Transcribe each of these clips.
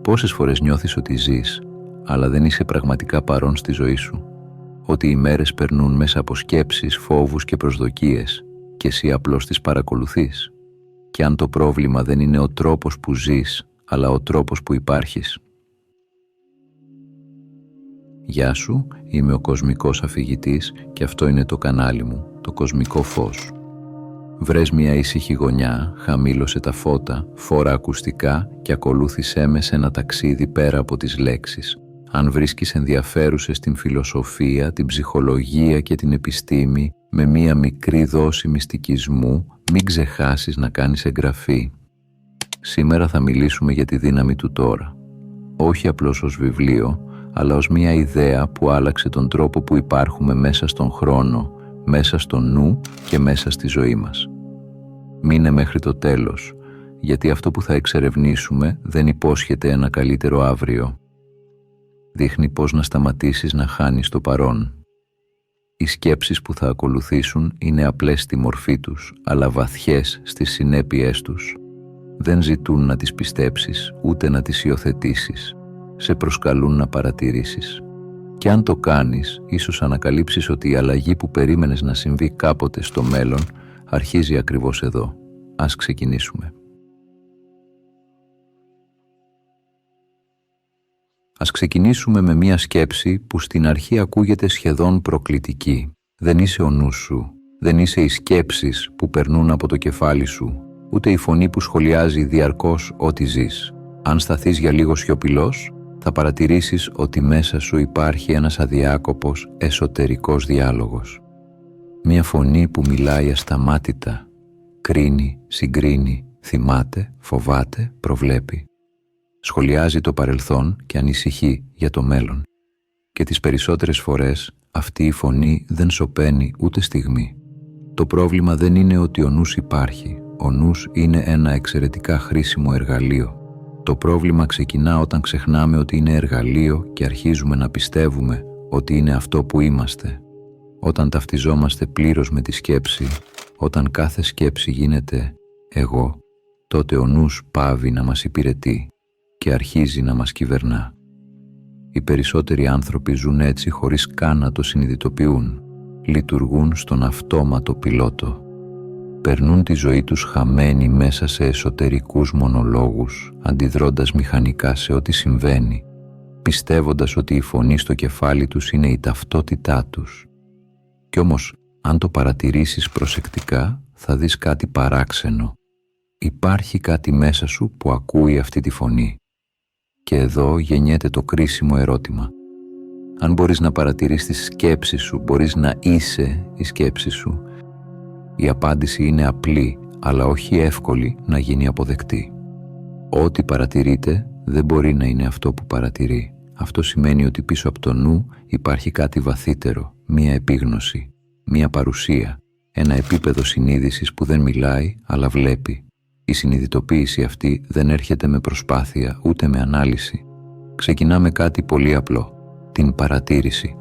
Πόσες φορές νιώθεις ότι ζεις, αλλά δεν είσαι πραγματικά παρόν στη ζωή σου? Ότι οι μέρες περνούν μέσα από σκέψεις, φόβους και προσδοκίες και εσύ απλώς τις παρακολουθείς? Και αν το πρόβλημα δεν είναι ο τρόπος που ζεις, αλλά ο τρόπος που υπάρχεις? Γεια σου, είμαι ο Κοσμικός Αφηγητής και αυτό είναι το κανάλι μου, το Κοσμικό Φως. Βρες μια ήσυχη γωνιά, χαμήλωσε τα φώτα, φόρα ακουστικά και ακολούθησέ με σε ένα ταξίδι πέρα από τις λέξεις. Αν βρίσκεις ενδιαφέρουσες την φιλοσοφία, την ψυχολογία και την επιστήμη, με μια μικρή δόση μυστικισμού, μην ξεχάσεις να κάνεις εγγραφή. Σήμερα θα μιλήσουμε για τη δύναμη του τώρα. Όχι απλώς ως βιβλίο, αλλά ως μια ιδέα που άλλαξε τον τρόπο που υπάρχουμε μέσα στον χρόνο, μέσα στο νου και μέσα στη ζωή μας. Μείνε μέχρι το τέλος, γιατί αυτό που θα εξερευνήσουμε δεν υπόσχεται ένα καλύτερο αύριο. Δείχνει πώς να σταματήσεις να χάνεις το παρόν. Οι σκέψεις που θα ακολουθήσουν είναι απλές στη μορφή τους, αλλά βαθιές στις συνέπειές τους. Δεν ζητούν να τις πιστέψεις, ούτε να τις υιοθετήσεις. Σε προσκαλούν να παρατηρήσεις. Και αν το κάνεις, ίσως ανακαλύψεις ότι η αλλαγή που περίμενες να συμβεί κάποτε στο μέλλον αρχίζει ακριβώς εδώ. Ας ξεκινήσουμε. Ας ξεκινήσουμε με μία σκέψη που στην αρχή ακούγεται σχεδόν προκλητική. Δεν είσαι ο νους σου, δεν είσαι οι σκέψεις που περνούν από το κεφάλι σου, ούτε η φωνή που σχολιάζει διαρκώς ό,τι ζεις. Αν σταθείς για λίγο σιωπηλός, θα παρατηρήσεις ότι μέσα σου υπάρχει ένας αδιάκοπος εσωτερικός διάλογος. Μία φωνή που μιλάει ασταμάτητα, κρίνει, συγκρίνει, θυμάται, φοβάται, προβλέπει. Σχολιάζει το παρελθόν και ανησυχεί για το μέλλον. Και τις περισσότερες φορές αυτή η φωνή δεν σωπαίνει ούτε στιγμή. Το πρόβλημα δεν είναι ότι ο νους υπάρχει. Ο νους είναι ένα εξαιρετικά χρήσιμο εργαλείο. Το πρόβλημα ξεκινά όταν ξεχνάμε ότι είναι εργαλείο και αρχίζουμε να πιστεύουμε ότι είναι αυτό που είμαστε. Όταν ταυτιζόμαστε πλήρως με τη σκέψη, όταν κάθε σκέψη γίνεται εγώ, τότε ο νους πάβει να μας υπηρετεί και αρχίζει να μας κυβερνά. Οι περισσότεροι άνθρωποι ζουν έτσι χωρίς καν να το συνειδητοποιούν. Λειτουργούν στον αυτόματο πιλότο. Περνούν τη ζωή τους χαμένοι μέσα σε εσωτερικούς μονολόγους, αντιδρώντας μηχανικά σε ό,τι συμβαίνει, πιστεύοντας ότι η φωνή στο κεφάλι τους είναι η ταυτότητά τους. Κι όμως, αν το παρατηρήσεις προσεκτικά, θα δεις κάτι παράξενο. Υπάρχει κάτι μέσα σου που ακούει αυτή τη φωνή. Και εδώ γεννιέται το κρίσιμο ερώτημα. Αν μπορείς να παρατηρείς τις σκέψεις σου, μπορείς να είσαι η σκέψη σου. Η απάντηση είναι απλή, αλλά όχι εύκολη να γίνει αποδεκτή. Ό,τι παρατηρείτε δεν μπορεί να είναι αυτό που παρατηρεί. Αυτό σημαίνει ότι πίσω από το νου υπάρχει κάτι βαθύτερο, μία επίγνωση, μία παρουσία, ένα επίπεδο συνείδησης που δεν μιλάει, αλλά βλέπει. Η συνειδητοποίηση αυτή δεν έρχεται με προσπάθεια ούτε με ανάλυση. Ξεκινά με κάτι πολύ απλό, την παρατήρηση.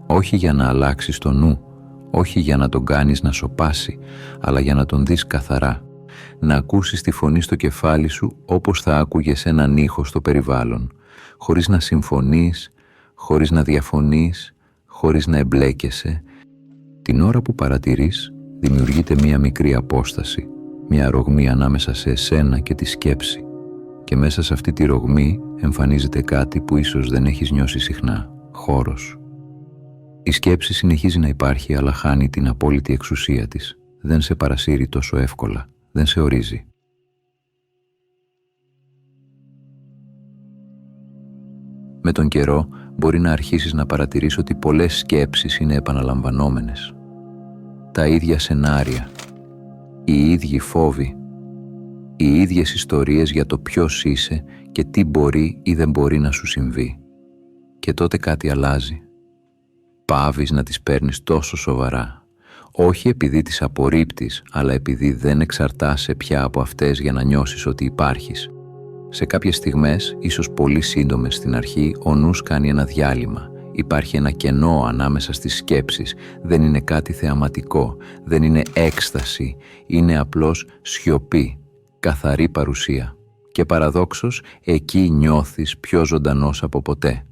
Όχι για να αλλάξεις το νου, όχι για να τον κάνεις να σωπάσει, αλλά για να τον δεις καθαρά. Να ακούσεις τη φωνή στο κεφάλι σου όπως θα άκουγες έναν ήχο στο περιβάλλον, χωρίς να συμφωνείς, χωρίς να διαφωνείς, χωρίς να εμπλέκεσαι. Την ώρα που παρατηρείς, δημιουργείται μία μικρή απόσταση, μία ρογμή ανάμεσα σε εσένα και τη σκέψη. Και μέσα σε αυτή τη ρογμή εμφανίζεται κάτι που ίσως δεν έχεις νιώσει συχνά, χώρος. Η σκέψη συνεχίζει να υπάρχει, αλλά χάνει την απόλυτη εξουσία της. Δεν σε παρασύρει τόσο εύκολα, δεν σε ορίζει. Με τον καιρό μπορεί να αρχίσεις να παρατηρείς ότι πολλές σκέψεις είναι επαναλαμβανόμενες. Τα ίδια σενάρια, οι ίδιοι φόβοι, οι ίδιες ιστορίες για το ποιος είσαι και τι μπορεί ή δεν μπορεί να σου συμβεί. Και τότε κάτι αλλάζει. Πάβεις να τις παίρνεις τόσο σοβαρά. Όχι επειδή τις απορρίπτεις, αλλά επειδή δεν εξαρτάσαι πια από αυτές για να νιώσεις ότι υπάρχεις. Σε κάποιες στιγμές, ίσως πολύ σύντομες στην αρχή, ο νους κάνει ένα διάλειμμα. Υπάρχει ένα κενό ανάμεσα στις σκέψεις. Δεν είναι κάτι θεαματικό, δεν είναι έκσταση, είναι απλώς σιωπή, καθαρή παρουσία. και παραδόξως εκεί νιώθεις πιο ζωντανός από ποτέ.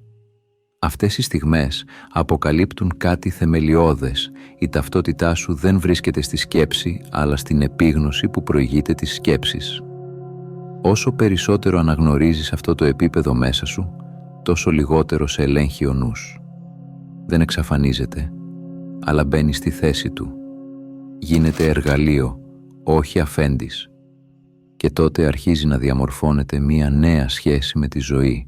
Αυτές οι στιγμές αποκαλύπτουν κάτι θεμελιώδες. Η ταυτότητά σου δεν βρίσκεται στη σκέψη, αλλά στην επίγνωση που προηγείται της σκέψης. Όσο περισσότερο αναγνωρίζεις αυτό το επίπεδο μέσα σου, τόσο λιγότερο σε ελέγχει ο νους. Δεν εξαφανίζεται, αλλά μπαίνει στη θέση του. Γίνεται εργαλείο, όχι αφέντης. Και τότε αρχίζει να διαμορφώνεται μία νέα σχέση με τη ζωή.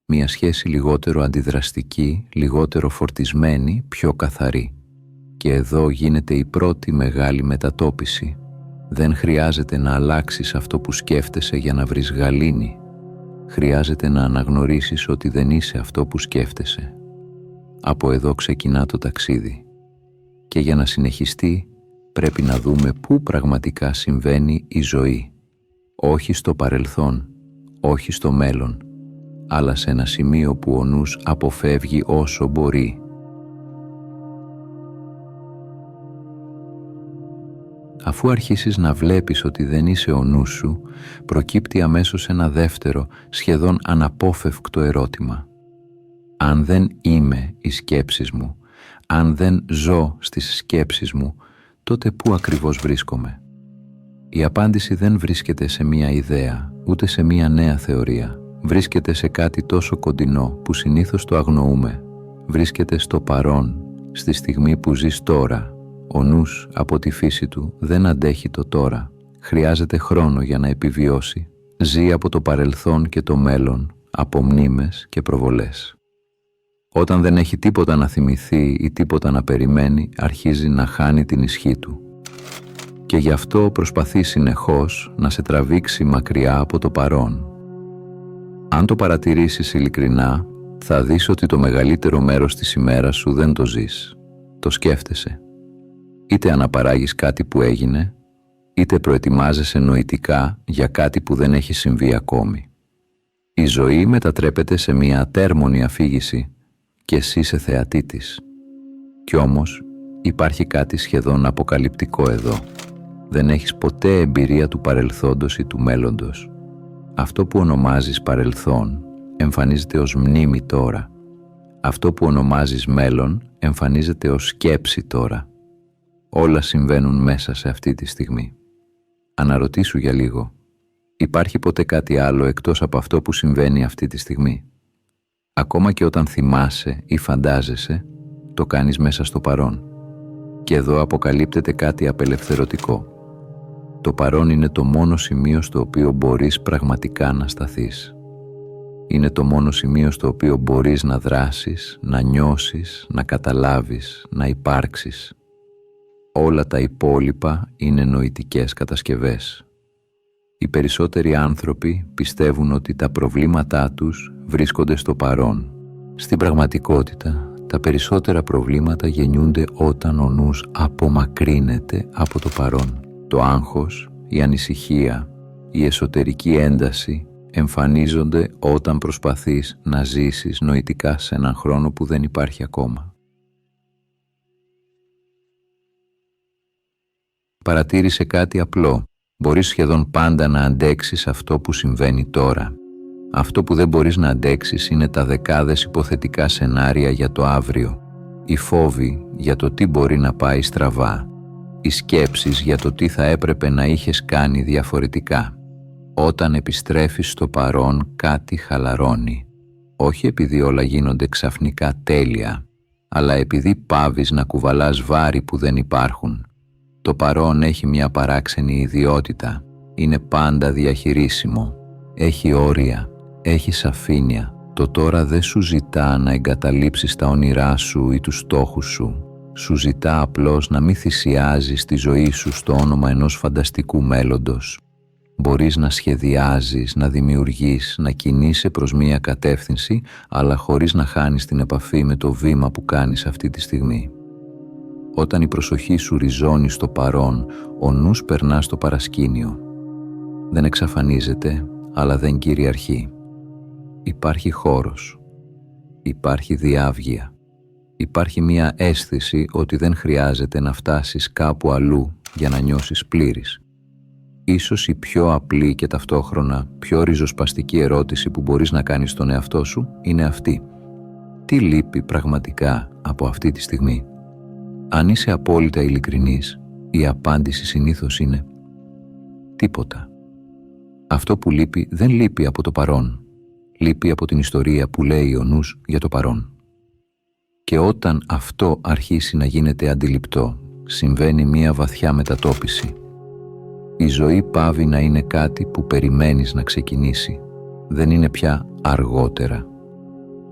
Μία σχέση λιγότερο αντιδραστική, λιγότερο φορτισμένη, πιο καθαρή. Και εδώ γίνεται η πρώτη μεγάλη μετατόπιση. Δεν χρειάζεται να αλλάξεις αυτό που σκέφτεσαι για να βρεις γαλήνη. Χρειάζεται να αναγνωρίσεις ότι δεν είσαι αυτό που σκέφτεσαι. Από εδώ ξεκινά το ταξίδι. Και για να συνεχιστεί, πρέπει να δούμε πού πραγματικά συμβαίνει η ζωή. Όχι στο παρελθόν, όχι στο μέλλον, αλλά σε ένα σημείο που ο νους αποφεύγει όσο μπορεί. Αφού αρχίσεις να βλέπεις ότι δεν είσαι ο νους σου, προκύπτει αμέσως ένα δεύτερο, σχεδόν αναπόφευκτο ερώτημα. Αν δεν είμαι οι σκέψεις μου, αν δεν ζω στις σκέψεις μου, τότε πού ακριβώς βρίσκομαι? Η απάντηση δεν βρίσκεται σε μία ιδέα, ούτε σε μία νέα θεωρία. Βρίσκεται σε κάτι τόσο κοντινό που συνήθως το αγνοούμε. Βρίσκεται στο παρόν, στη στιγμή που ζεις τώρα. Ο νους από τη φύση του δεν αντέχει το τώρα. Χρειάζεται χρόνο για να επιβιώσει. Ζει από το παρελθόν και το μέλλον, από μνήμες και προβολές. Όταν δεν έχει τίποτα να θυμηθεί ή τίποτα να περιμένει, αρχίζει να χάνει την ισχύ του. Και γι' αυτό προσπαθεί συνεχώς να σε τραβήξει μακριά από το παρόν. Αν το παρατηρήσεις ειλικρινά, θα δεις ότι το μεγαλύτερο μέρος της ημέρας σου δεν το ζεις. Το σκέφτεσαι. Είτε αναπαράγεις κάτι που έγινε, είτε προετοιμάζεσαι νοητικά για κάτι που δεν έχει συμβεί ακόμη. Η ζωή μετατρέπεται σε μια ατέρμονη αφήγηση και εσύ είσαι θεατή της. Κι όμως υπάρχει κάτι σχεδόν αποκαλυπτικό εδώ. Δεν έχεις ποτέ εμπειρία του παρελθόντος ή του μέλλοντος. Αυτό που ονομάζεις παρελθόν εμφανίζεται ως μνήμη τώρα. Αυτό που ονομάζεις μέλλον εμφανίζεται ως σκέψη τώρα. Όλα συμβαίνουν μέσα σε αυτή τη στιγμή. Αναρωτήσου για λίγο. Υπάρχει ποτέ κάτι άλλο εκτός από αυτό που συμβαίνει αυτή τη στιγμή? Ακόμα και όταν θυμάσαι ή φαντάζεσαι, το κάνεις μέσα στο παρόν. Και εδώ αποκαλύπτεται κάτι απελευθερωτικό. Το παρόν είναι το μόνο σημείο στο οποίο μπορείς πραγματικά να σταθείς. Είναι το μόνο σημείο στο οποίο μπορείς να δράσεις, να νιώσεις, να καταλάβεις, να υπάρξεις. Όλα τα υπόλοιπα είναι νοητικές κατασκευές. Οι περισσότεροι άνθρωποι πιστεύουν ότι τα προβλήματά τους βρίσκονται στο παρόν. Στην πραγματικότητα, τα περισσότερα προβλήματα γεννιούνται όταν ο νους απομακρύνεται από το παρόν. Το άγχος, η ανησυχία, η εσωτερική ένταση εμφανίζονται όταν προσπαθείς να ζήσεις νοητικά σε έναν χρόνο που δεν υπάρχει ακόμα. Παρατήρησε κάτι απλό. Μπορείς σχεδόν πάντα να αντέξεις αυτό που συμβαίνει τώρα. Αυτό που δεν μπορείς να αντέξεις είναι τα δεκάδες υποθετικά σενάρια για το αύριο. Οι φόβοι για το τι μπορεί να πάει στραβά. Οι σκέψεις για το τι θα έπρεπε να είχες κάνει διαφορετικά. Όταν επιστρέφεις στο παρόν, κάτι χαλαρώνει. Όχι επειδή όλα γίνονται ξαφνικά τέλεια, αλλά επειδή πάβεις να κουβαλάς βάρη που δεν υπάρχουν. Το παρόν έχει μια παράξενη ιδιότητα. Είναι πάντα διαχειρίσιμο. Έχει όρια, έχει σαφήνεια. Το τώρα δεν σου ζητά να εγκαταλείψεις τα όνειρά σου ή τους στόχους σου. Σου ζητά απλώς να μην θυσιάζεις τη ζωή σου στο όνομα ενός φανταστικού μέλλοντος. Μπορείς να σχεδιάζεις, να δημιουργείς, να κινείσαι προς μία κατεύθυνση, αλλά χωρίς να χάνεις την επαφή με το βήμα που κάνεις αυτή τη στιγμή. Όταν η προσοχή σου ριζώνει στο παρόν, ο νους περνά στο παρασκήνιο. Δεν εξαφανίζεται, αλλά δεν κυριαρχεί. Υπάρχει χώρος. Υπάρχει διάβγεια. Υπάρχει μία αίσθηση ότι δεν χρειάζεται να φτάσεις κάπου αλλού για να νιώσεις πλήρης. Ίσως η πιο απλή και ταυτόχρονα πιο ριζοσπαστική ερώτηση που μπορείς να κάνεις στον εαυτό σου είναι αυτή. Τι λείπει πραγματικά από αυτή τη στιγμή? Αν είσαι απόλυτα ειλικρινής, η απάντηση συνήθως είναι τίποτα. Αυτό που λείπει δεν λείπει από το παρόν. Λείπει από την ιστορία που λέει ο νους για το παρόν. Και όταν αυτό αρχίσει να γίνεται αντιληπτό, συμβαίνει μία βαθιά μετατόπιση. Η ζωή πάβει να είναι κάτι που περιμένεις να ξεκινήσει. Δεν είναι πια αργότερα.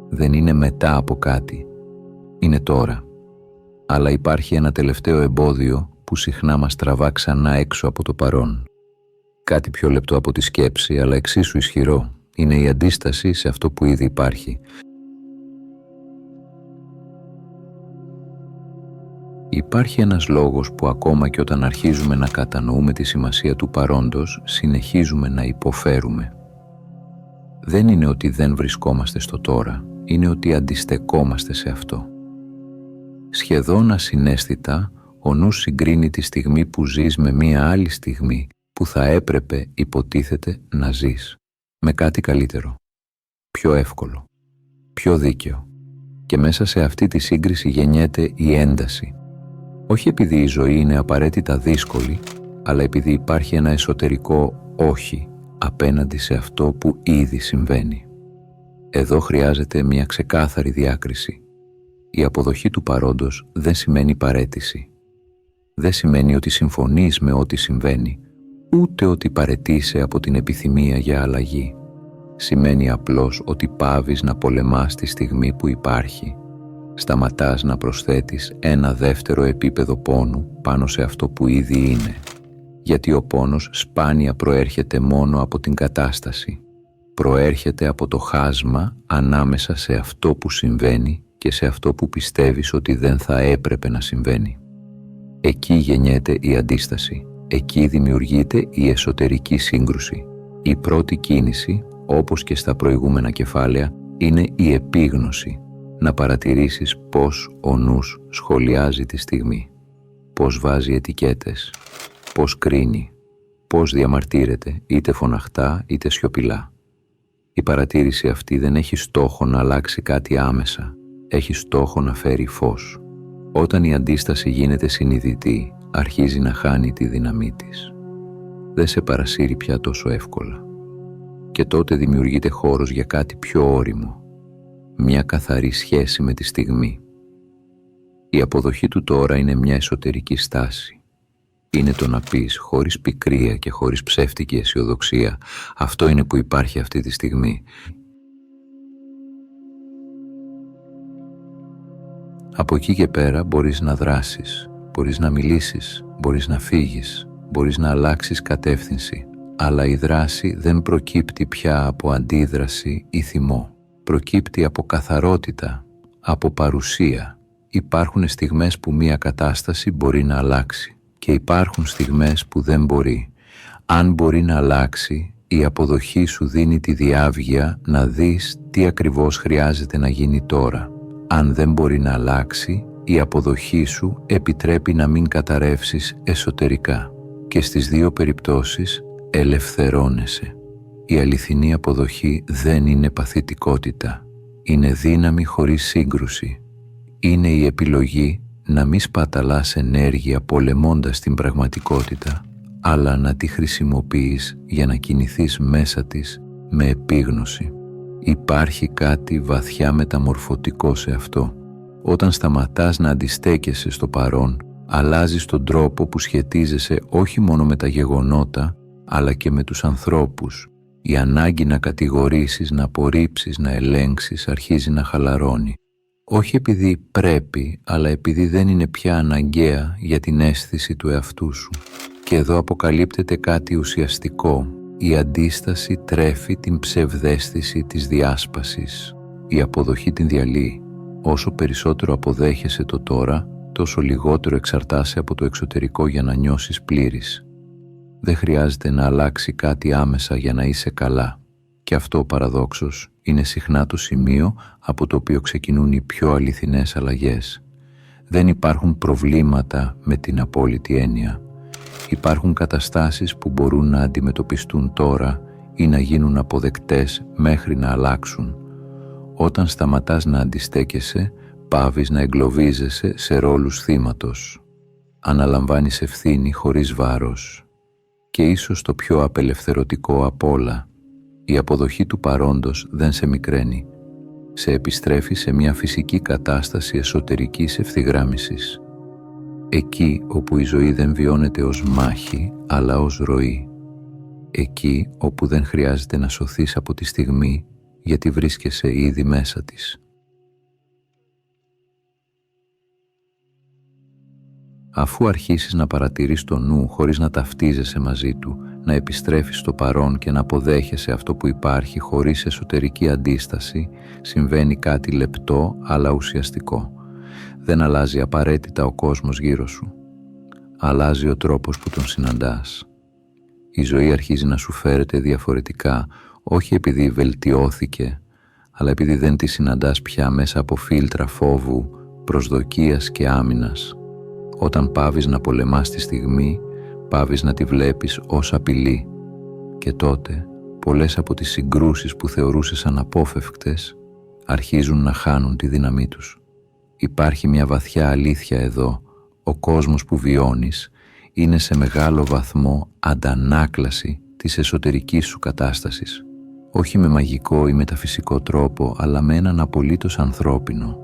Δεν είναι μετά από κάτι. Είναι τώρα. Αλλά υπάρχει ένα τελευταίο εμπόδιο που συχνά μας τραβά ξανά έξω από το παρόν. Κάτι πιο λεπτό από τη σκέψη, αλλά εξίσου ισχυρό. Είναι η αντίσταση σε αυτό που ήδη υπάρχει. Υπάρχει ένας λόγος που ακόμα και όταν αρχίζουμε να κατανοούμε τη σημασία του παρόντος, συνεχίζουμε να υποφέρουμε. Δεν είναι ότι δεν βρισκόμαστε στο τώρα, είναι ότι αντιστεκόμαστε σε αυτό. Σχεδόν ασυναίσθητα, ο νους συγκρίνει τη στιγμή που ζεις με μία άλλη στιγμή που θα έπρεπε, υποτίθεται, να ζεις. Με κάτι καλύτερο, πιο εύκολο, πιο δίκαιο. Και μέσα σε αυτή τη σύγκριση γεννιέται η ένταση. Όχι επειδή η ζωή είναι απαραίτητα δύσκολη, αλλά επειδή υπάρχει ένα εσωτερικό όχι απέναντι σε αυτό που ήδη συμβαίνει. Εδώ χρειάζεται μια ξεκάθαρη διάκριση. Η αποδοχή του παρόντος δεν σημαίνει παραίτηση. Δεν σημαίνει ότι συμφωνείς με ό,τι συμβαίνει, ούτε ότι παραιτείσαι από την επιθυμία για αλλαγή. Σημαίνει απλώς ότι πάβεις να πολεμάς τη στιγμή που υπάρχει. Σταματάς να προσθέτεις ένα δεύτερο επίπεδο πόνου πάνω σε αυτό που ήδη είναι. Γιατί ο πόνος σπάνια προέρχεται μόνο από την κατάσταση. Προέρχεται από το χάσμα ανάμεσα σε αυτό που συμβαίνει και σε αυτό που πιστεύεις ότι δεν θα έπρεπε να συμβαίνει. Εκεί γεννιέται η αντίσταση. Εκεί δημιουργείται η εσωτερική σύγκρουση. Η πρώτη κίνηση, όπως και στα προηγούμενα κεφάλαια, είναι η επίγνωση. Να παρατηρήσεις πώς ο νους σχολιάζει τη στιγμή, πώς βάζει ετικέτες, πώς κρίνει, πώς διαμαρτύρεται, είτε φωναχτά είτε σιωπηλά. Η παρατήρηση αυτή δεν έχει στόχο να αλλάξει κάτι άμεσα, έχει στόχο να φέρει φως. Όταν η αντίσταση γίνεται συνειδητή, αρχίζει να χάνει τη δύναμή της. Δεν σε παρασύρει πια τόσο εύκολα. Και τότε δημιουργείται χώρος για κάτι πιο ώριμο. Μια καθαρή σχέση με τη στιγμή. Η αποδοχή του τώρα είναι μια εσωτερική στάση. Είναι το να πεις χωρίς πικρία και χωρίς ψεύτικη αισιοδοξία, αυτό είναι που υπάρχει αυτή τη στιγμή. Από εκεί και πέρα μπορείς να δράσεις, μπορείς να μιλήσεις, μπορείς να φύγεις, μπορείς να αλλάξεις κατεύθυνση, αλλά η δράση δεν προκύπτει πια από αντίδραση ή θυμό. Προκύπτει από καθαρότητα, από παρουσία. Υπάρχουν στιγμές που μία κατάσταση μπορεί να αλλάξει και υπάρχουν στιγμές που δεν μπορεί. Αν μπορεί να αλλάξει, η αποδοχή σου δίνει τη διάβγεια να δεις τι ακριβώς χρειάζεται να γίνει τώρα. Αν δεν μπορεί να αλλάξει, η αποδοχή σου επιτρέπει να μην καταρρεύσεις εσωτερικά και στις δύο περιπτώσεις ελευθερώνεσαι. Η αληθινή αποδοχή δεν είναι παθητικότητα. Είναι δύναμη χωρίς σύγκρουση. Είναι η επιλογή να μη σπαταλάς ενέργεια πολεμώντας την πραγματικότητα, αλλά να τη χρησιμοποιείς για να κινηθείς μέσα της με επίγνωση. Υπάρχει κάτι βαθιά μεταμορφωτικό σε αυτό. Όταν σταματάς να αντιστέκεσαι στο παρόν, αλλάζεις τον τρόπο που σχετίζεσαι όχι μόνο με τα γεγονότα, αλλά και με τους ανθρώπους. Η ανάγκη να κατηγορήσεις, να απορρίψεις, να ελέγξεις αρχίζει να χαλαρώνει. Όχι επειδή πρέπει, αλλά επειδή δεν είναι πια αναγκαία για την αίσθηση του εαυτού σου. Και εδώ αποκαλύπτεται κάτι ουσιαστικό. Η αντίσταση τρέφει την ψευδαίσθηση της διάσπασης. Η αποδοχή την διαλύει. Όσο περισσότερο αποδέχεσαι το τώρα, τόσο λιγότερο εξαρτάσαι από το εξωτερικό για να νιώσεις πλήρης. Δεν χρειάζεται να αλλάξει κάτι άμεσα για να είσαι καλά. Και αυτό, παραδόξως, είναι συχνά το σημείο από το οποίο ξεκινούν οι πιο αληθινές αλλαγές. Δεν υπάρχουν προβλήματα με την απόλυτη έννοια. Υπάρχουν καταστάσεις που μπορούν να αντιμετωπιστούν τώρα ή να γίνουν αποδεκτές μέχρι να αλλάξουν. Όταν σταματάς να αντιστέκεσαι, πάβεις να εγκλωβίζεσαι σε ρόλους θύματος. Αναλαμβάνεις ευθύνη χωρίς βάρος. Και ίσως το πιο απελευθερωτικό απ' όλα, η αποδοχή του παρόντος δεν σε μικραίνει. Σε επιστρέφει σε μια φυσική κατάσταση εσωτερικής ευθυγράμμισης. Εκεί όπου η ζωή δεν βιώνεται ως μάχη, αλλά ως ροή. Εκεί όπου δεν χρειάζεται να σωθείς από τη στιγμή, γιατί βρίσκεσαι ήδη μέσα της. Αφού αρχίσεις να παρατηρείς το νου χωρίς να ταυτίζεσαι μαζί του, να επιστρέφεις στο παρόν και να αποδέχεσαι αυτό που υπάρχει χωρίς εσωτερική αντίσταση, συμβαίνει κάτι λεπτό αλλά ουσιαστικό. Δεν αλλάζει απαραίτητα ο κόσμος γύρω σου. Αλλάζει ο τρόπος που τον συναντάς. Η ζωή αρχίζει να σου φέρεται διαφορετικά, όχι επειδή βελτιώθηκε, αλλά επειδή δεν τη συναντάς πια μέσα από φίλτρα φόβου, προσδοκίας και άμυνας. Όταν πάβεις να πολεμάς τη στιγμή, πάβεις να τη βλέπεις ως απειλή. Και τότε, πολλές από τις συγκρούσεις που θεωρούσες αναπόφευκτες, αρχίζουν να χάνουν τη δύναμή τους. Υπάρχει μια βαθιά αλήθεια εδώ. Ο κόσμος που βιώνεις είναι σε μεγάλο βαθμό αντανάκλαση της εσωτερικής σου κατάστασης. Όχι με μαγικό ή μεταφυσικό τρόπο, αλλά με έναν απολύτως ανθρώπινο.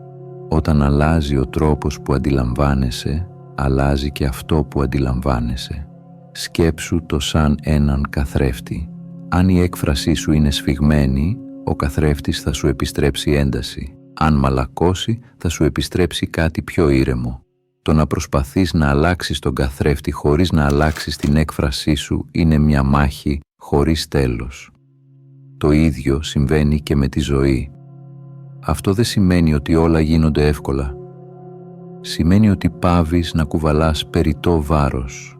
Όταν αλλάζει ο τρόπος που αντιλαμβάνεσαι, αλλάζει και αυτό που αντιλαμβάνεσαι. Σκέψου το σαν έναν καθρέφτη. Αν η έκφρασή σου είναι σφιγμένη, ο καθρέφτης θα σου επιστρέψει ένταση. Αν μαλακώσει, θα σου επιστρέψει κάτι πιο ήρεμο. Το να προσπαθείς να αλλάξεις τον καθρέφτη χωρίς να αλλάξεις την έκφρασή σου είναι μια μάχη χωρίς τέλος. Το ίδιο συμβαίνει και με τη ζωή. Αυτό δεν σημαίνει ότι όλα γίνονται εύκολα. Σημαίνει ότι πάβεις να κουβαλάς περιττό βάρος.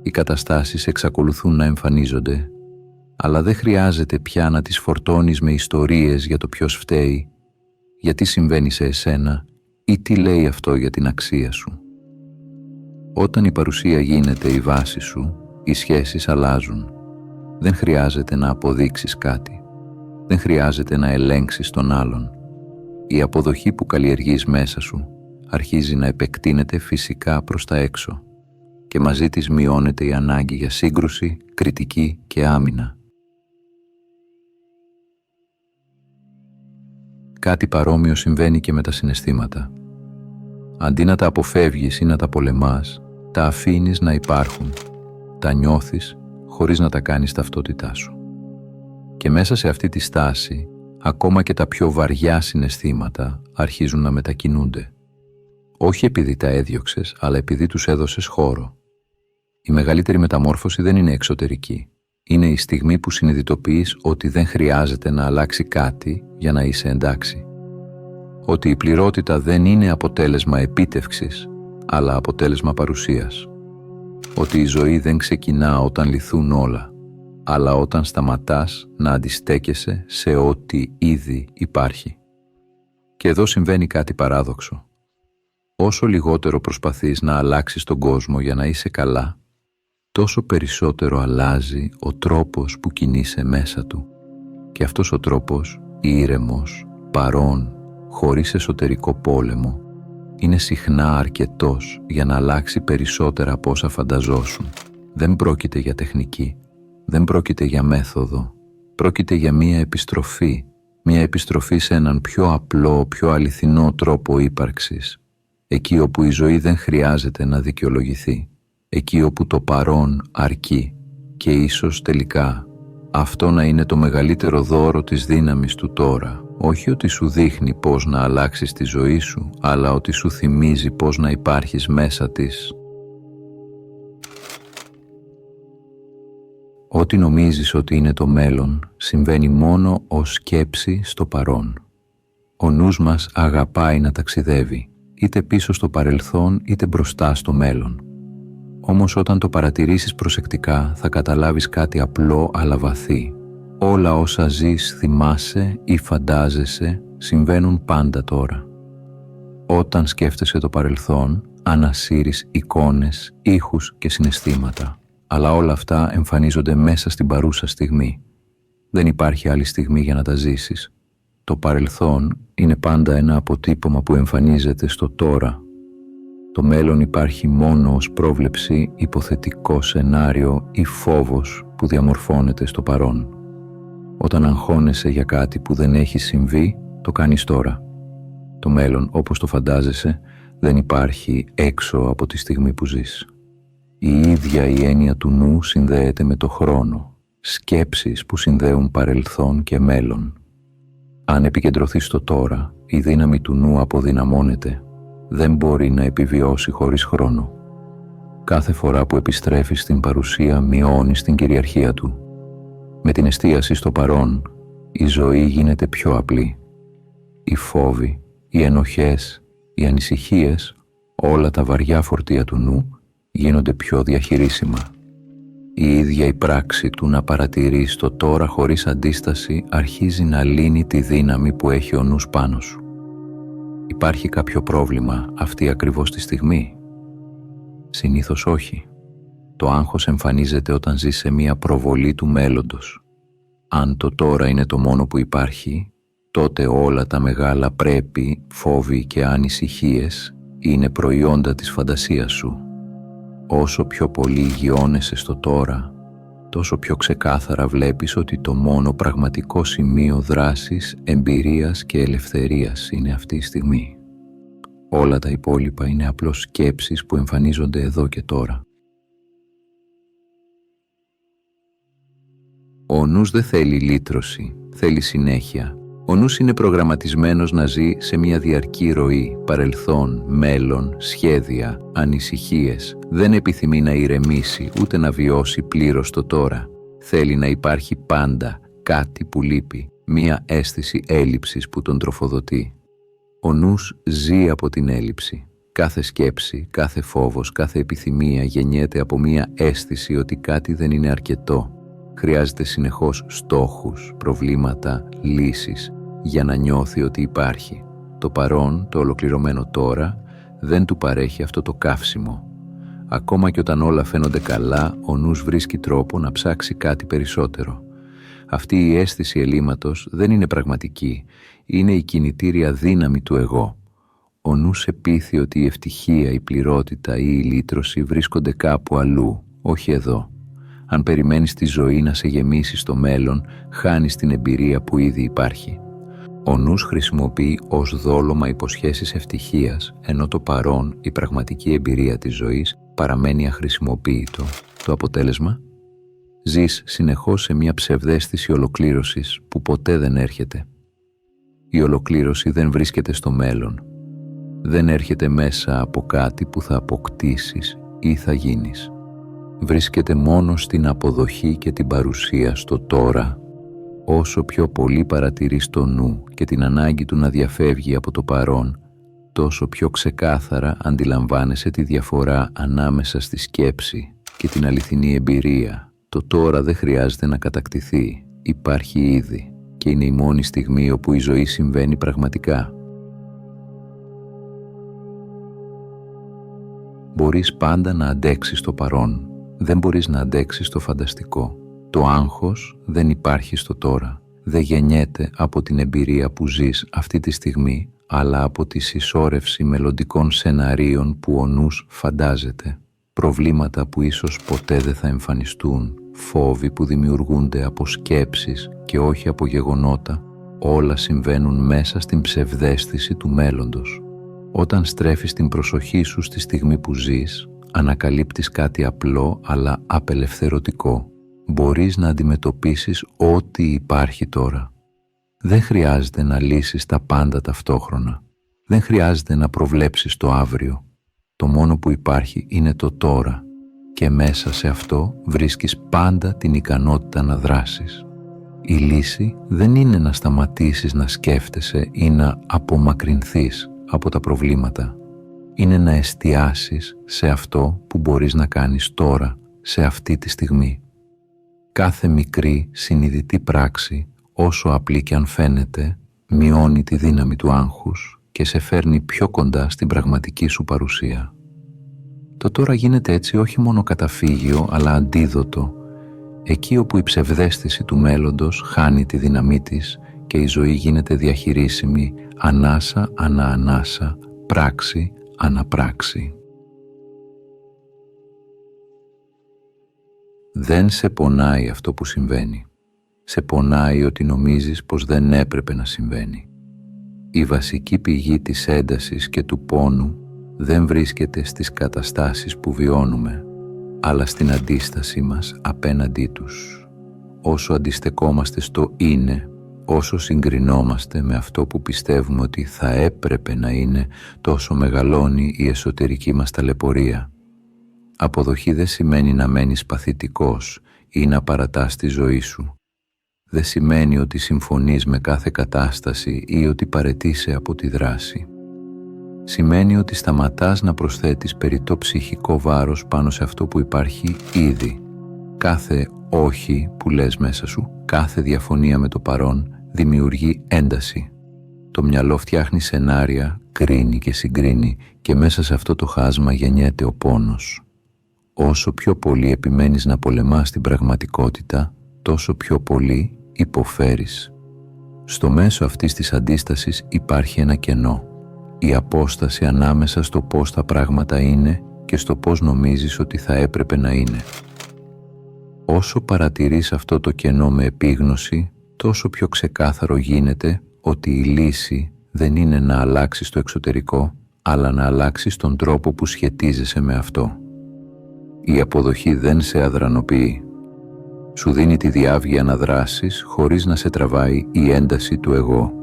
Οι καταστάσεις εξακολουθούν να εμφανίζονται, αλλά δεν χρειάζεται πια να τις φορτώνεις με ιστορίες για το ποιος φταίει, γιατί συμβαίνει σε εσένα ή τι λέει αυτό για την αξία σου. Όταν η παρουσία γίνεται η βάση σου, οι σχέσεις αλλάζουν. Δεν χρειάζεται να αποδείξεις κάτι. Δεν χρειάζεται να ελέγξεις τον άλλον. Η αποδοχή που καλλιεργείς μέσα σου αρχίζει να επεκτείνεται φυσικά προς τα έξω και μαζί της μειώνεται η ανάγκη για σύγκρουση, κριτική και άμυνα. Κάτι παρόμοιο συμβαίνει και με τα συναισθήματα. Αντί να τα αποφεύγεις ή να τα πολεμάς, τα αφήνεις να υπάρχουν. Τα νιώθεις χωρίς να τα κάνεις ταυτότητά σου. Και μέσα σε αυτή τη στάση, ακόμα και τα πιο βαριά συναισθήματα αρχίζουν να μετακινούνται. Όχι επειδή τα έδιωξες, αλλά επειδή τους έδωσες χώρο. Η μεγαλύτερη μεταμόρφωση δεν είναι εξωτερική. Είναι η στιγμή που συνειδητοποιείς ότι δεν χρειάζεται να αλλάξει κάτι για να είσαι εντάξει. Ότι η πληρότητα δεν είναι αποτέλεσμα επίτευξης, αλλά αποτέλεσμα παρουσίας. Ότι η ζωή δεν ξεκινά όταν λυθούν όλα, αλλά όταν σταματάς να αντιστέκεσαι σε ό,τι ήδη υπάρχει. Και εδώ συμβαίνει κάτι παράδοξο. Όσο λιγότερο προσπαθείς να αλλάξεις τον κόσμο για να είσαι καλά, τόσο περισσότερο αλλάζει ο τρόπος που κινείσαι μέσα του. Και αυτός ο τρόπος, ήρεμος, παρόν, χωρίς εσωτερικό πόλεμο, είναι συχνά αρκετός για να αλλάξει περισσότερα από όσα φανταζόσουν. Δεν πρόκειται για τεχνική, δεν πρόκειται για μέθοδο, πρόκειται για μία επιστροφή, μία επιστροφή σε έναν πιο απλό, πιο αληθινό τρόπο ύπαρξης, εκεί όπου η ζωή δεν χρειάζεται να δικαιολογηθεί, εκεί όπου το παρόν αρκεί και ίσως τελικά αυτό να είναι το μεγαλύτερο δώρο της δύναμης του τώρα. Όχι ότι σου δείχνει πώς να αλλάξεις τη ζωή σου, αλλά ότι σου θυμίζει πώς να υπάρχεις μέσα της. Ό,τι νομίζεις ότι είναι το μέλλον, συμβαίνει μόνο ως σκέψη στο παρόν. Ο νους μας αγαπάει να ταξιδεύει, είτε πίσω στο παρελθόν, είτε μπροστά στο μέλλον. Όμως όταν το παρατηρήσεις προσεκτικά, θα καταλάβεις κάτι απλό αλλά βαθύ. Όλα όσα ζεις, θυμάσαι ή φαντάζεσαι, συμβαίνουν πάντα τώρα. Όταν σκέφτεσαι το παρελθόν, ανασύρεις εικόνες, ήχους και συναισθήματα, αλλά όλα αυτά εμφανίζονται μέσα στην παρούσα στιγμή. Δεν υπάρχει άλλη στιγμή για να τα ζήσεις. Το παρελθόν είναι πάντα ένα αποτύπωμα που εμφανίζεται στο τώρα. Το μέλλον υπάρχει μόνο ως πρόβλεψη, υποθετικό σενάριο ή φόβος που διαμορφώνεται στο παρόν. Όταν αγχώνεσαι για κάτι που δεν έχει συμβεί, το κάνεις τώρα. Το μέλλον, όπως το φαντάζεσαι, δεν υπάρχει έξω από τη στιγμή που ζεις. Η ίδια η έννοια του νου συνδέεται με το χρόνο, σκέψεις που συνδέουν παρελθόν και μέλλον. Αν επικεντρωθείς στο τώρα, η δύναμη του νου αποδυναμώνεται, δεν μπορεί να επιβιώσει χωρίς χρόνο. Κάθε φορά που επιστρέφεις στην παρουσία, μειώνεις την κυριαρχία του. Με την εστίαση στο παρόν, η ζωή γίνεται πιο απλή. Οι φόβοι, οι ενοχές, οι ανησυχίες, όλα τα βαριά φορτία του νου γίνονται πιο διαχειρίσιμα. Η ίδια η πράξη του να παρατηρείς το τώρα χωρίς αντίσταση αρχίζει να λύνει τη δύναμη που έχει ο νους πάνω σου. Υπάρχει κάποιο πρόβλημα αυτή ακριβώς τη στιγμή? Συνήθως όχι. Το άγχος εμφανίζεται όταν ζεις σε μία προβολή του μέλλοντος. Αν το τώρα είναι το μόνο που υπάρχει, τότε όλα τα μεγάλα πρέπει, φόβοι και ανησυχίες είναι προϊόντα της φαντασίας σου. Όσο πιο πολύ γιώνεσαι στο τώρα, τόσο πιο ξεκάθαρα βλέπεις ότι το μόνο πραγματικό σημείο δράσης, εμπειρίας και ελευθερίας είναι αυτή η στιγμή. Όλα τα υπόλοιπα είναι απλώς σκέψεις που εμφανίζονται εδώ και τώρα. Ο νους δεν θέλει λύτρωση, θέλει συνέχεια. Ο νους είναι προγραμματισμένος να ζει σε μια διαρκή ροή, παρελθόν, μέλλον, σχέδια, ανησυχίες. Δεν επιθυμεί να ηρεμήσει ούτε να βιώσει πλήρως το τώρα. Θέλει να υπάρχει πάντα κάτι που λείπει, μια αίσθηση έλλειψης που τον τροφοδοτεί. Ο νους ζει από την έλλειψη. Κάθε σκέψη, κάθε φόβος, κάθε επιθυμία γεννιέται από μια αίσθηση ότι κάτι δεν είναι αρκετό. Χρειάζεται συνεχώς στόχους, προβλήματα, λύσεις για να νιώθει ότι υπάρχει. Το παρόν, το ολοκληρωμένο τώρα, δεν του παρέχει αυτό το καύσιμο. Ακόμα και όταν όλα φαίνονται καλά, ο νους βρίσκει τρόπο να ψάξει κάτι περισσότερο. Αυτή η αίσθηση ελλείμματος δεν είναι πραγματική, είναι η κινητήρια δύναμη του εγώ. Ο νους επίθει ότι η ευτυχία, η πληρότητα ή η λύτρωση βρίσκονται κάπου αλλού, όχι εδώ. Αν περιμένεις τη ζωή να σε γεμίσει στο μέλλον, χάνεις την εμπειρία που ήδη υπάρχει. Ο νους χρησιμοποιεί ως δόλωμα υποσχέσεις ευτυχίας, ενώ το παρόν, η πραγματική εμπειρία της ζωής, παραμένει αχρησιμοποιητό. Το αποτέλεσμα? Ζεις συνεχώς σε μια ψευδαίσθηση ολοκλήρωσης που ποτέ δεν έρχεται. Η ολοκλήρωση δεν βρίσκεται στο μέλλον. Δεν έρχεται μέσα από κάτι που θα αποκτήσεις ή θα γίνεις. Βρίσκεται μόνο στην αποδοχή και την παρουσία στο τώρα. Όσο πιο πολύ παρατηρείς το νου και την ανάγκη του να διαφεύγει από το παρόν, τόσο πιο ξεκάθαρα αντιλαμβάνεσαι τη διαφορά ανάμεσα στη σκέψη και την αληθινή εμπειρία. Το τώρα δεν χρειάζεται να κατακτηθεί, υπάρχει ήδη και είναι η μόνη στιγμή όπου η ζωή συμβαίνει πραγματικά. Μπορείς πάντα να αντέξεις το παρόν, δεν μπορείς να αντέξεις το φανταστικό. Το άγχος δεν υπάρχει στο τώρα, δεν γεννιέται από την εμπειρία που ζεις αυτή τη στιγμή, αλλά από τη συσσόρευση μελλοντικών σεναρίων που ο νους φαντάζεται. Προβλήματα που ίσως ποτέ δεν θα εμφανιστούν, φόβοι που δημιουργούνται από σκέψεις και όχι από γεγονότα, όλα συμβαίνουν μέσα στην ψευδαίσθηση του μέλλοντος. Όταν στρέφεις την προσοχή σου στη στιγμή που ζεις, ανακαλύπτεις κάτι απλό αλλά απελευθερωτικό. Μπορείς να αντιμετωπίσεις ό,τι υπάρχει τώρα. Δεν χρειάζεται να λύσεις τα πάντα ταυτόχρονα. Δεν χρειάζεται να προβλέψεις το αύριο. Το μόνο που υπάρχει είναι το τώρα και μέσα σε αυτό βρίσκεις πάντα την ικανότητα να δράσεις. Η λύση δεν είναι να σταματήσεις να σκέφτεσαι ή να απομακρυνθείς από τα προβλήματα. Είναι να εστιάσεις σε αυτό που μπορείς να κάνεις τώρα, σε αυτή τη στιγμή. Κάθε μικρή συνειδητή πράξη, όσο απλή και αν φαίνεται, μειώνει τη δύναμη του άγχους και σε φέρνει πιο κοντά στην πραγματική σου παρουσία. Το τώρα γίνεται έτσι όχι μόνο καταφύγιο, αλλά αντίδοτο, εκεί όπου η ψευδαίσθηση του μέλλοντος χάνει τη δύναμή της και η ζωή γίνεται διαχειρίσιμη ανάσα ανά ανάσα, πράξη ανά πράξη. Δεν σε πονάει αυτό που συμβαίνει. Σε πονάει ότι νομίζεις πως δεν έπρεπε να συμβαίνει. Η βασική πηγή της έντασης και του πόνου δεν βρίσκεται στις καταστάσεις που βιώνουμε, αλλά στην αντίστασή μας απέναντί τους. Όσο αντιστεκόμαστε στο είναι, όσο συγκρινόμαστε με αυτό που πιστεύουμε ότι θα έπρεπε να είναι, τόσο μεγαλώνει η εσωτερική μας ταλαιπωρία. Αποδοχή δεν σημαίνει να μένεις παθητικός ή να παρατάς τη ζωή σου. Δεν σημαίνει ότι συμφωνείς με κάθε κατάσταση ή ότι παραιτείσαι από τη δράση. Σημαίνει ότι σταματάς να προσθέτεις περιττό ψυχικό βάρος πάνω σε αυτό που υπάρχει ήδη. Κάθε όχι που λες μέσα σου, κάθε διαφωνία με το παρόν δημιουργεί ένταση. Το μυαλό φτιάχνει σενάρια, κρίνει και συγκρίνει και μέσα σε αυτό το χάσμα γεννιέται ο πόνος. Όσο πιο πολύ επιμένεις να πολεμάς την πραγματικότητα, τόσο πιο πολύ υποφέρεις. Στο μέσο αυτής της αντίστασης υπάρχει ένα κενό. Η απόσταση ανάμεσα στο πώς τα πράγματα είναι και στο πώς νομίζεις ότι θα έπρεπε να είναι. Όσο παρατηρείς αυτό το κενό με επίγνωση, τόσο πιο ξεκάθαρο γίνεται ότι η λύση δεν είναι να αλλάξεις το εξωτερικό, αλλά να αλλάξεις τον τρόπο που σχετίζεσαι με αυτό. Η αποδοχή δεν σε αδρανοποιεί. Σου δίνει τη διάβγεια να δράσεις χωρίς να σε τραβάει η ένταση του εγώ.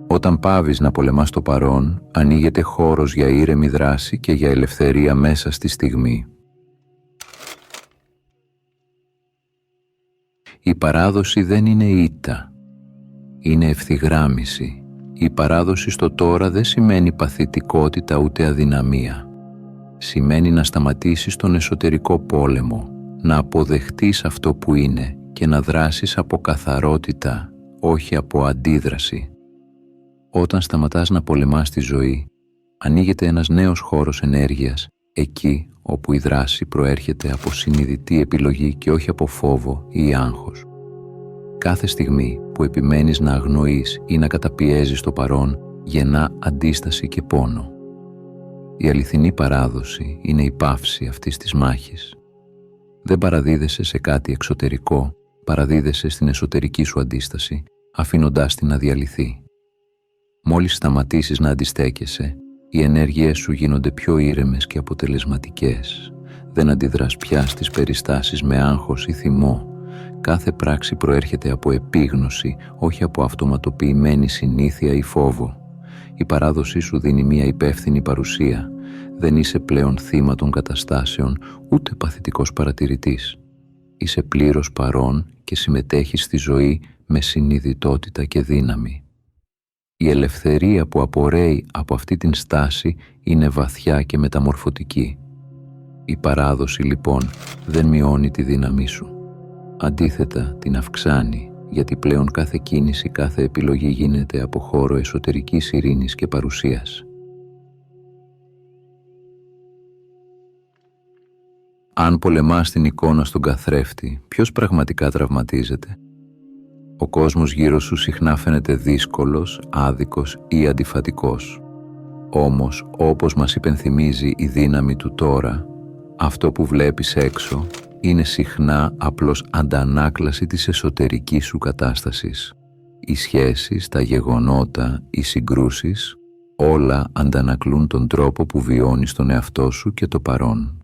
Όταν πάβεις να πολεμάς το παρόν, ανοίγεται χώρος για ήρεμη δράση και για ελευθερία μέσα στη στιγμή. Η παράδοση δεν είναι ήττα, είναι ευθυγράμμιση. Η παράδοση στο τώρα δεν σημαίνει παθητικότητα ούτε αδυναμία. Σημαίνει να σταματήσεις τον εσωτερικό πόλεμο, να αποδεχτείς αυτό που είναι και να δράσεις από καθαρότητα, όχι από αντίδραση. Όταν σταματάς να πολεμάς τη ζωή, ανοίγεται ένας νέος χώρος ενέργειας, εκεί όπου η δράση προέρχεται από συνειδητή επιλογή και όχι από φόβο ή άγχος. Κάθε στιγμή που επιμένεις να αγνοείς ή να καταπιέζεις το παρόν, γεννά αντίσταση και πόνο. Η αληθινή παράδοση είναι η παύση αυτής της μάχης. Δεν παραδίδεσαι σε κάτι εξωτερικό, παραδίδεσαι στην εσωτερική σου αντίσταση, αφήνοντάς την να διαλυθεί. Μόλις σταματήσεις να αντιστέκεσαι, οι ενέργειές σου γίνονται πιο ήρεμες και αποτελεσματικές. Δεν αντιδράς πια στις περιστάσεις με άγχος ή θυμό. Κάθε πράξη προέρχεται από επίγνωση, όχι από αυτοματοποιημένη συνήθεια ή φόβο. Η παράδοσή σου δίνει μια υπεύθυνη παρουσία. Δεν είσαι πλέον θύμα των καταστάσεων, ούτε παθητικός παρατηρητής. Είσαι πλήρως παρόν και συμμετέχεις στη ζωή με συνειδητότητα και δύναμη. Η ελευθερία που απορρέει από αυτή την στάση είναι βαθιά και μεταμορφωτική. Η παράδοση λοιπόν δεν μειώνει τη δύναμή σου. Αντίθετα την αυξάνει, γιατί πλέον κάθε κίνηση, κάθε επιλογή γίνεται από χώρο εσωτερικής ειρήνης και παρουσίας. Αν πολεμάς την εικόνα στον καθρέφτη, ποιος πραγματικά τραυματίζεται? Ο κόσμος γύρω σου συχνά φαίνεται δύσκολος, άδικος ή αντιφατικός. Όμως, όπως μας υπενθυμίζει η δύναμη του τώρα, αυτό που βλέπεις έξω είναι συχνά απλώς αντανάκλαση της εσωτερικής σου κατάστασης. Οι σχέσεις, τα γεγονότα, οι συγκρούσεις, όλα αντανακλούν τον τρόπο που βιώνεις τον εαυτό σου και το παρόν.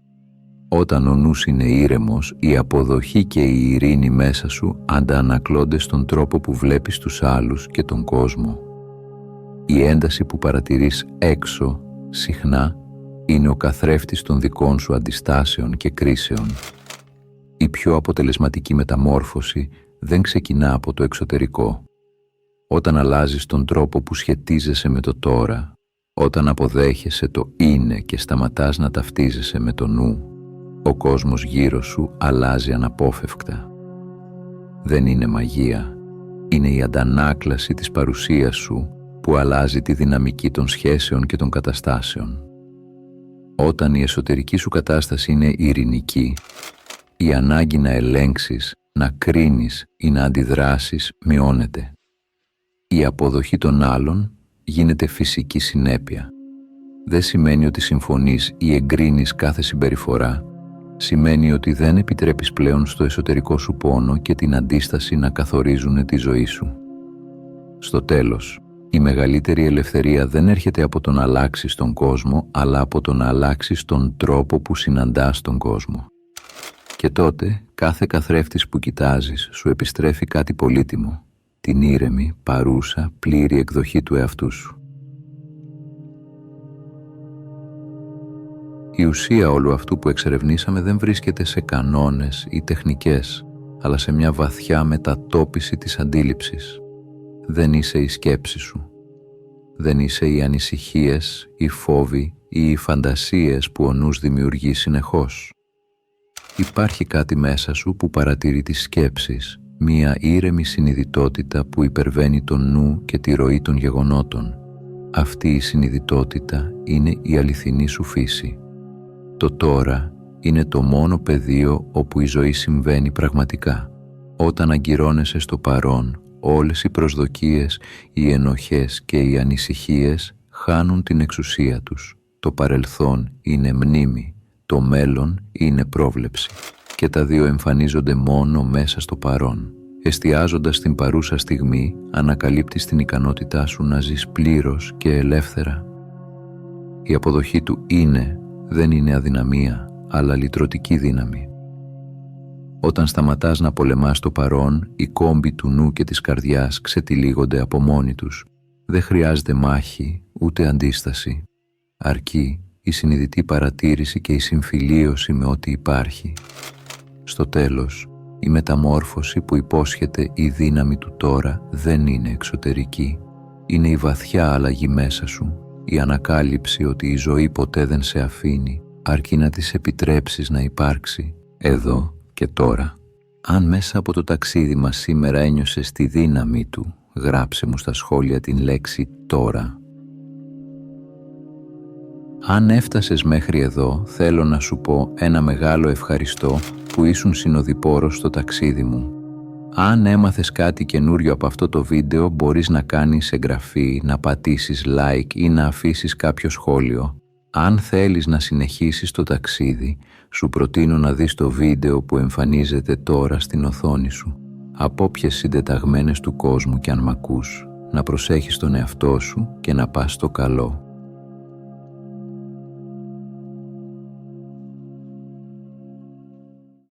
Όταν ο νους είναι ήρεμος, η αποδοχή και η ειρήνη μέσα σου αντανακλώνται στον τρόπο που βλέπεις τους άλλους και τον κόσμο. Η ένταση που παρατηρείς έξω, συχνά, είναι ο καθρέφτης των δικών σου αντιστάσεων και κρίσεων. Η πιο αποτελεσματική μεταμόρφωση δεν ξεκινά από το εξωτερικό. Όταν αλλάζεις τον τρόπο που σχετίζεσαι με το τώρα, όταν αποδέχεσαι το είναι και σταματάς να ταυτίζεσαι με το νου, ο κόσμος γύρω σου αλλάζει αναπόφευκτα. Δεν είναι μαγεία, είναι η αντανάκλαση της παρουσίας σου που αλλάζει τη δυναμική των σχέσεων και των καταστάσεων. Όταν η εσωτερική σου κατάσταση είναι ειρηνική, η ανάγκη να ελέγξεις, να κρίνεις ή να αντιδράσεις μειώνεται. Η αποδοχή των άλλων γίνεται φυσική συνέπεια. Δεν σημαίνει ότι συμφωνείς ή εγκρίνεις κάθε συμπεριφορά. Σημαίνει ότι δεν επιτρέπεις πλέον στο εσωτερικό σου πόνο και την αντίσταση να καθορίζουν τη ζωή σου. Στο τέλος, η μεγαλύτερη ελευθερία δεν έρχεται από το να αλλάξεις τον κόσμο, αλλά από το να αλλάξεις τον τρόπο που συναντάς τον κόσμο. Και τότε, κάθε καθρέφτης που κοιτάζεις σου επιστρέφει κάτι πολύτιμο, την ήρεμη, παρούσα, πλήρη εκδοχή του εαυτού σου. Η ουσία όλου αυτού που εξερευνήσαμε δεν βρίσκεται σε κανόνες ή τεχνικές, αλλά σε μια βαθιά μετατόπιση της αντίληψης. Δεν είσαι η σκέψη σου. Δεν είσαι οι ανησυχίες, οι φόβοι ή οι φαντασίες που ο νους δημιουργεί συνεχώς. Υπάρχει κάτι μέσα σου που παρατηρεί τις σκέψεις, μια ήρεμη συνειδητότητα που υπερβαίνει τον νου και τη ροή των γεγονότων. Αυτή η συνειδητότητα είναι η αληθινή σου φύση. Το τώρα είναι το μόνο πεδίο όπου η ζωή συμβαίνει πραγματικά. Όταν αγκυρώνεσαι στο παρόν, όλες οι προσδοκίες, οι ενοχές και οι ανησυχίες χάνουν την εξουσία τους. Το παρελθόν είναι μνήμη, το μέλλον είναι πρόβλεψη και τα δύο εμφανίζονται μόνο μέσα στο παρόν. Εστιάζοντας στην παρούσα στιγμή, ανακαλύπτεις την ικανότητά σου να ζεις πλήρως και ελεύθερα. Η αποδοχή του είναι δεν είναι αδυναμία, αλλά λυτρωτική δύναμη. Όταν σταματάς να πολεμάς το παρόν, οι κόμποι του νου και της καρδιάς ξετυλίγονται από μόνοι τους. Δεν χρειάζεται μάχη, ούτε αντίσταση. Αρκεί η συνειδητή παρατήρηση και η συμφιλίωση με ό,τι υπάρχει. Στο τέλος, η μεταμόρφωση που υπόσχεται η δύναμη του τώρα δεν είναι εξωτερική. Είναι η βαθιά αλλαγή μέσα σου, η ανακάλυψη ότι η ζωή ποτέ δεν σε αφήνει, αρκεί να της επιτρέψεις να υπάρξει, εδώ και τώρα. Αν μέσα από το ταξίδι μας σήμερα ένιωσες τη δύναμη του, γράψε μου στα σχόλια την λέξη τώρα. Αν έφτασες μέχρι εδώ, θέλω να σου πω ένα μεγάλο ευχαριστώ που ήσουν συνοδοιπόρος στο ταξίδι μου. Αν έμαθες κάτι καινούριο από αυτό το βίντεο, μπορείς να κάνεις εγγραφή, να πατήσεις like ή να αφήσεις κάποιο σχόλιο. Αν θέλεις να συνεχίσεις το ταξίδι, σου προτείνω να δεις το βίντεο που εμφανίζεται τώρα στην οθόνη σου. Από όποιες συντεταγμένες του κόσμου κι αν μ' ακούς, να προσέχεις τον εαυτό σου και να πας στο καλό.